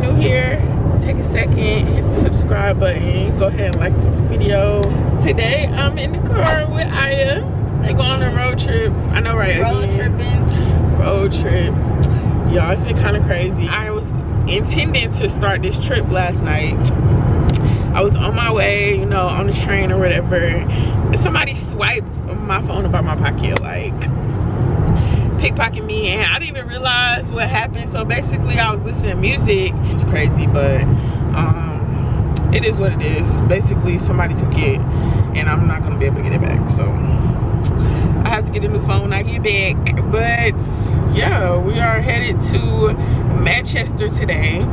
new here, take a second, hit the subscribe button, go ahead and like this video. Today I'm in the car with Aya. I go on a road trip. I know, right? Road trip. Y'all, it's been kind of crazy. I was intending to start this trip last night. I was on my way, you know, on the train or whatever. Somebody swiped my phone about my pocket, like pickpocketed me, and I didn't even realize what happened. So basically I was listening to music. It was crazy, but it is what it is. Basically somebody took it and I'm not gonna be able to get it back, so I have to get a new phone when I get back. But yeah, we are headed to Manchester today.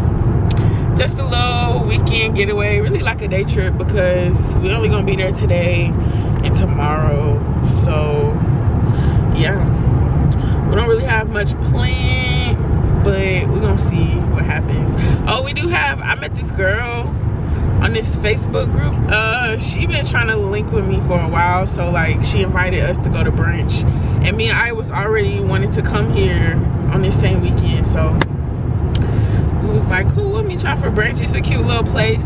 Just a little weekend getaway, really like a day trip, because we're only gonna be there today and tomorrow. So yeah, we don't really have much planned, but we're gonna see what happens. Oh, we do have, I met this girl on this Facebook group. She been trying to link with me for a while, so like she invited us to go to brunch, and me and I was already wanting to come here on this same weekend, so we was like, cool, we'll meet y'all for brunch. It's a cute little place.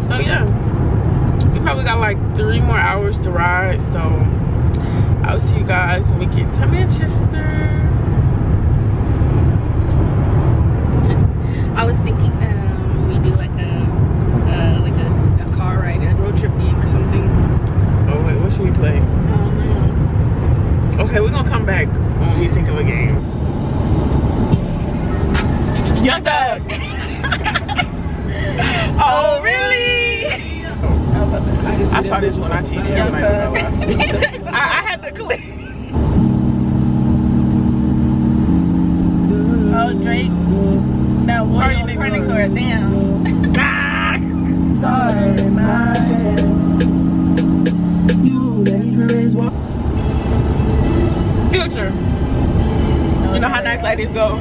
So yeah, we probably got like 3 more hours to ride, so I'll see you guys when we get to Manchester. I was thinking that we do like a car ride, a road trip game or something. Oh wait, what should we play? Okay, we're gonna come back when we think of a game. Young Thug. Oh really? I saw this one. I cheated. Young Thug. I had to click. Oh, Drake. That loyal running for it. Damn. Future. You know how nights like this go.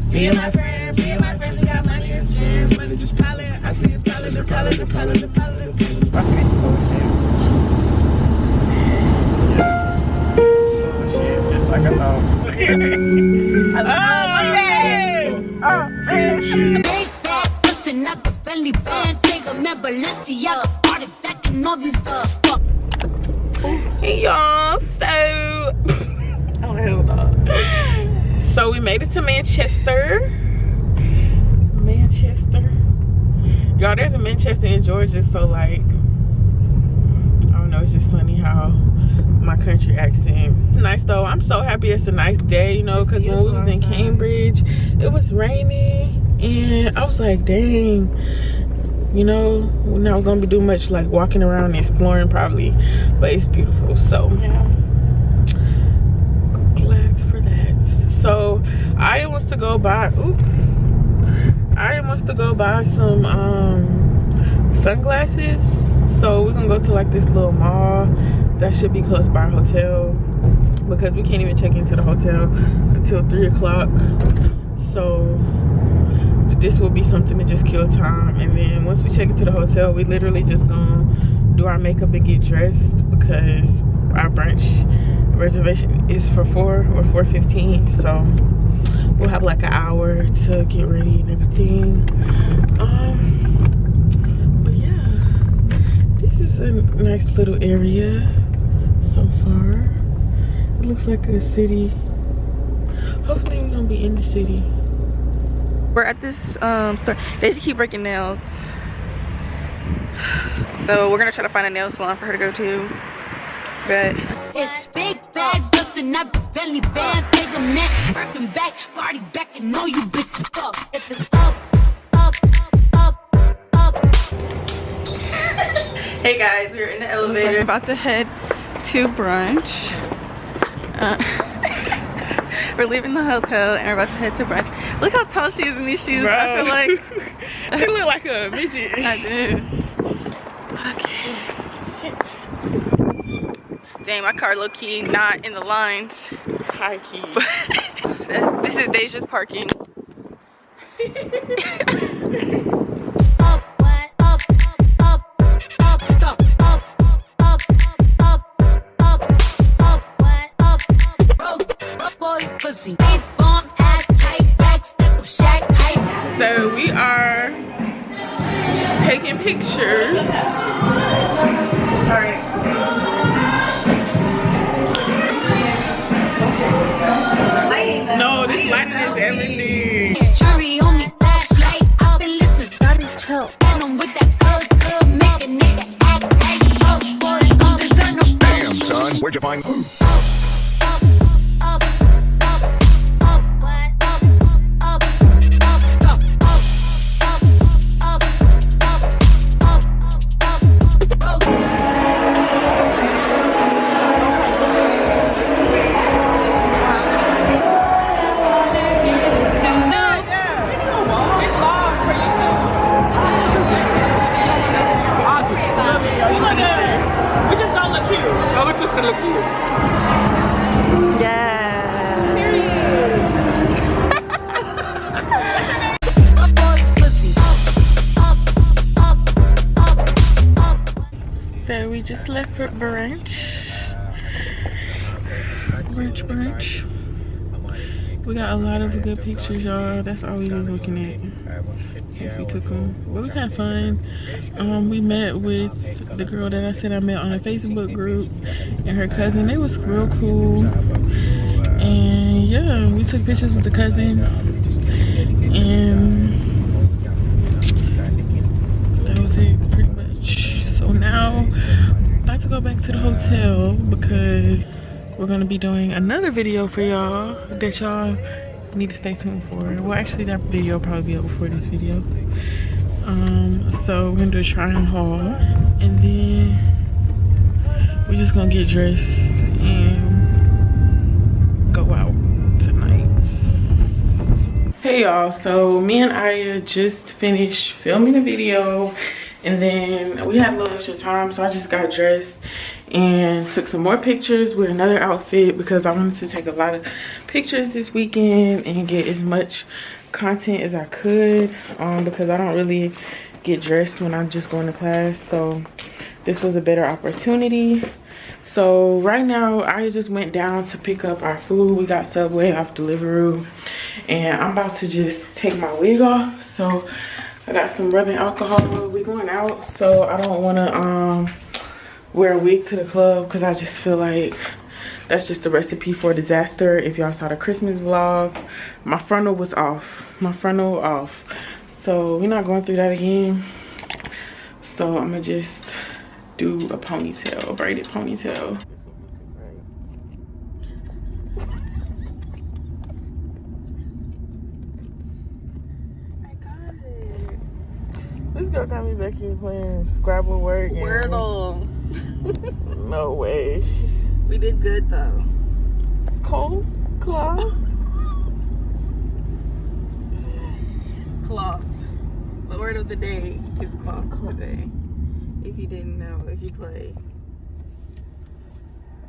Me and my friends, we got money and shit. Money just piling. I see it piling. Watch me some bullshit. Bullshit, just like I thought. Big bag, listen up the belly band. Take a member, let's see y'all party back and all these bugs. Hey y'all, so we made it to Manchester. Y'all, there's a Manchester in Georgia, so like, I don't know, it's just funny how my country accent. It's nice though. I'm so happy it's a nice day, you know, because when we was in Cambridge, it was raining, and I was like, dang, you know, we're not gonna be doing much like walking around and exploring probably, but it's beautiful. So yeah, glad for that. So I wants to go buy some sunglasses, so we're gonna go to like this little mall that should be close by our hotel, because we can't even check into the hotel until 3 o'clock. So this will be something to just kill time, and then once we check into the hotel, we literally just gonna do our makeup and get dressed, because our brunch reservation is for 4 or 4:15, so we'll have like an hour to get ready and everything. But yeah, this is a nice little area so far. It looks like a city. Hopefully we're gonna be in the city. We're at this store. They just keep breaking nails, so we're gonna try to find a nail salon for her to go to. But it's big bags, listen up the belly band. Take a man, working back, party back, and all you bitches up. If it's up. hey guys, we're in the elevator. We're about to head to brunch. We're leaving the hotel and we're about to head to brunch. Look how tall she is in these shoes. Bro. I feel like she look like a midget. I do. Okay. Shit. Dang, my car low key not in the lines. High key. This is Deja's parking. Pussy. Bomb ass tight, back, stick up, shack, hype. So we are taking pictures. All right. No, this lighting is everything. Jury on me, flashlight, I've been listening. And I'm with that good, make a nigga act like broke boys don't deserve no. Damn, son, where'd you find? So we just left for brunch. Brunch. We got a lot of good pictures, y'all. That's all we was looking at since we took them. But we had fun. We met with the girl that I said I met on a Facebook group and her cousin. They was real cool. And yeah, we took pictures with the cousin. And that was it pretty much. So now I'm about to go back to the hotel because we're gonna be doing another video for y'all that y'all need to stay tuned for. Well, actually that video will probably be up before this video. So we're gonna do a try on haul and then we're just gonna get dressed and go out tonight. Hey y'all, so me and Aya just finished filming a video and then we had a little extra time, so I just got dressed and took some more pictures with another outfit because I wanted to take a lot of pictures this weekend and get as much content as I could because I don't really get dressed when I'm just going to class, so this was a better opportunity. So right now I just went down to pick up our food. We got Subway off Deliveroo and I'm about to just take my wig off. So I got some rubbing alcohol. We're going out, so I don't want to wear a wig to the club because I just feel like that's just a recipe for disaster. If y'all saw the Christmas vlog, my frontal was off. So we're not going through that again. So I'm gonna just do a ponytail, braided ponytail. This girl got me back here playing Scrabble word games. Wordle. No way. We did good though. Cloth? Cloth. The word of the day is cloth today. If you didn't know, if you play.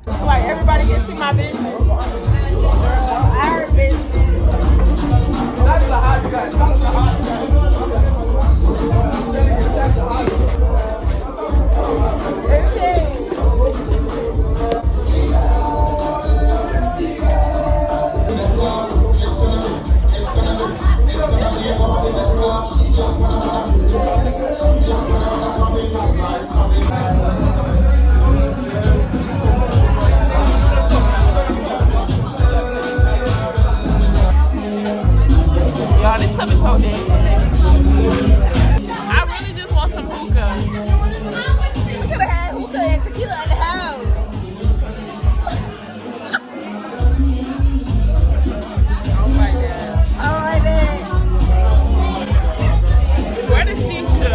Like everybody can see my business. Our business. Y'all, this stuff is so dead. I really just want some hookah. We could have had hookah and tequila at the house. Oh my god. All right then. Where the shisha?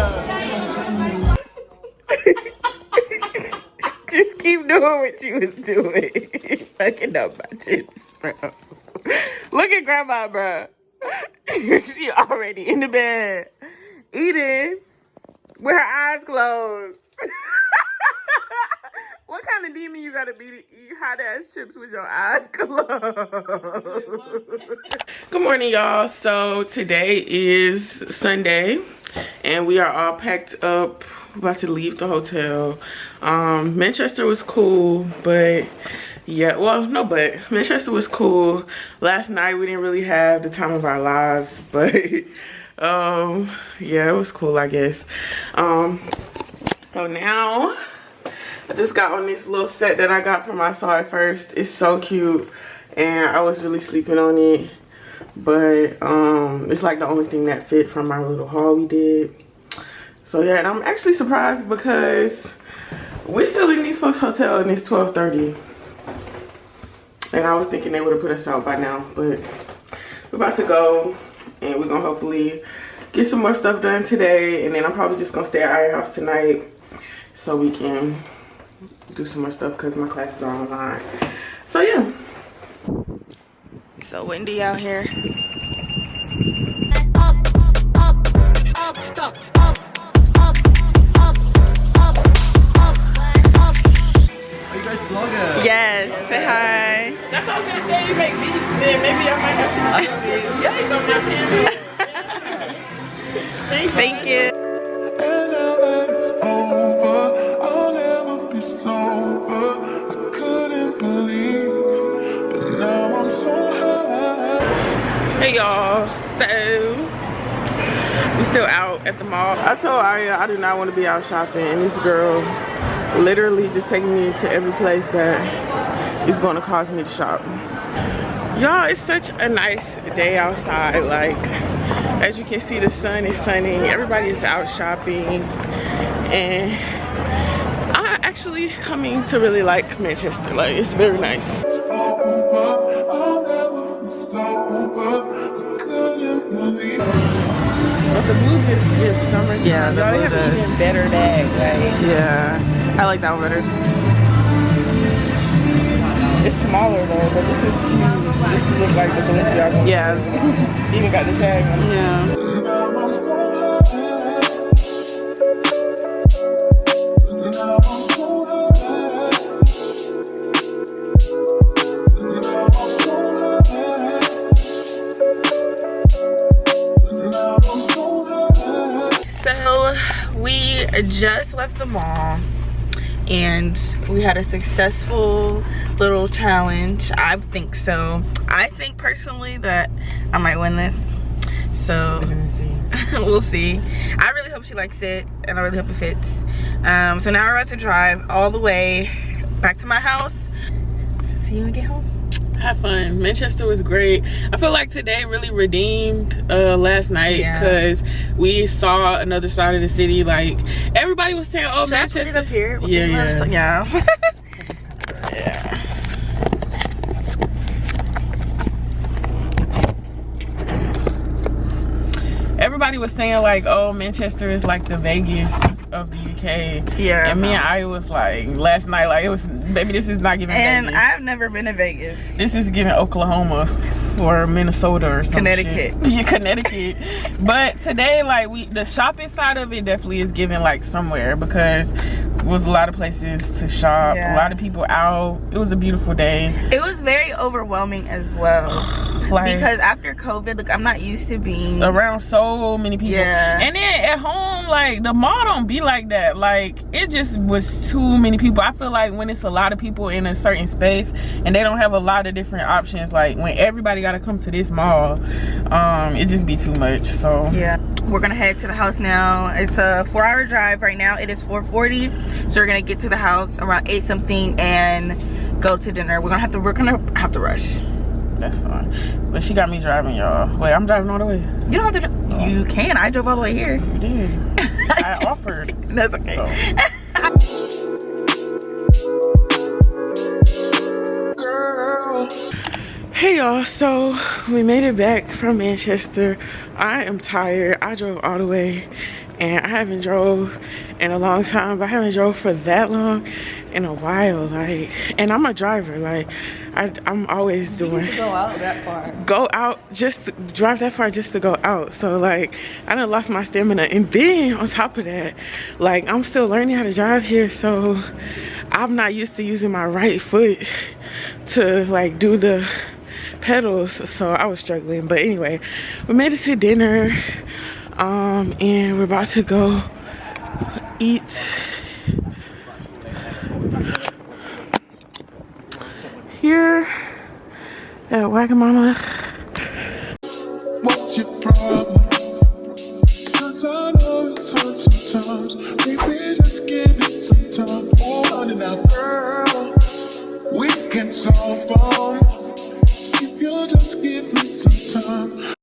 Just keep doing what you was doing. Fucking up my chips, bro. Look at grandma, bro. She already in the bed eating with her eyes closed. What kind of demon you gotta be to eat hot ass chips with your eyes closed? Good morning, y'all. So today is Sunday and we are all packed up, about to leave the hotel. Manchester was cool, but yeah, well, no, but Manchester was cool. Last night we didn't really have the time of our lives, but yeah, it was cool, I guess. So now I just got on this little set that I got from my saw at first. It's so cute, and I was really sleeping on it, but it's like the only thing that fit from my little haul we did. So yeah, and I'm actually surprised because we're still in these folks' hotel and it's 12:30. And I was thinking they would have put us out by now, but we're about to go and we're gonna hopefully get some more stuff done today, and then I'm probably just gonna stay at our house tonight so we can do some more stuff because my classes are online. So yeah. So windy out here. Yes, say hi. That's what I was gonna say. You make beats, then maybe I might have to make beats. Yeah, it's on my channel. Thank you. And now that it's over, I'll never be sober. I couldn't believe, but now I'm so high. Hey y'all, so we still out at the mall. I told Arya I do not want to be out shopping, and this girl literally just taking me to every place that is going to cause me to shop. Y'all, it's such a nice day outside. Like, as you can see, the sun is sunny, everybody is out shopping, and I'm actually coming to really like Manchester. Like, it's very nice. It's over, I'll never be sober. I couldn't believe. But the blue just gives summer. Yeah, the blue does. Even better bag, right? Yeah, I like that one better. It's smaller though, but this is cute. This looks like the Balenciaga. Yeah. Even got the tag on it. Yeah. Now I'm so high. Now I'm so high. Now I'm so high. Now I'm so high. So we just left the mall and we had a successful little challenge. I think so. I think personally that I might win this. So we'll see. I really hope she likes it and I really hope it fits. So now we're about to drive all the way back to my house. See you when we get home. Have fun. Manchester was great. I feel like today really redeemed last night because we saw another side of the city. Like, everybody was saying, oh, Should Manchester. I put it up here? Yeah. Yeah. Everybody was saying like, oh, Manchester is like the Vegas of the UK. Yeah. And me and I was like, last night, like, it was, baby, this is not giving And Vegas. I've never been to Vegas. This is giving Oklahoma or Minnesota or some Connecticut. shit. Yeah, Connecticut. But today, like, the shopping side of it definitely is giving like somewhere, because there was a lot of places to shop, Yeah. a lot of people out. It was a beautiful day. It was very overwhelming as well. Like, Because after COVID, look, I'm not used to being around so many people. Yeah. And then at home, like, the mall don't be like that. Like, it just was too many people. I feel like when it's a lot of people in a certain space and they don't have a lot of different options, like when everybody gotta come to this mall, it just be too much. So yeah. We're gonna head to the house now. It's a 4-hour drive right now. It is 4:40, so we're gonna get to the house around 8 something and go to dinner. We're gonna have to rush. that's fine. But she got me driving, y'all. Wait, I'm driving all the way. You don't have to. Oh. You can. I drove all the way here. You did. I offered. That's okay. Oh. Hey y'all, so we made it back from Manchester. I am tired. I drove all the way and I haven't drove in a long time, but I haven't drove for that long in a while. Like, and I'm a driver. Like, I'm always doing Go out that far. go out, just to drive that far just to go out. So like, I done lost my stamina, and then on top of that, like, I'm still learning how to drive here, so I'm not used to using my right foot to like do the pedals, so I was struggling. But anyway, we made it to dinner, and we're about to go eat. at Wagamama. What's your problem? 'Cause I know it's hard sometimes. Maybe just give it some time. Oh, honey, now, girl, we can solve them. If you just give me some time,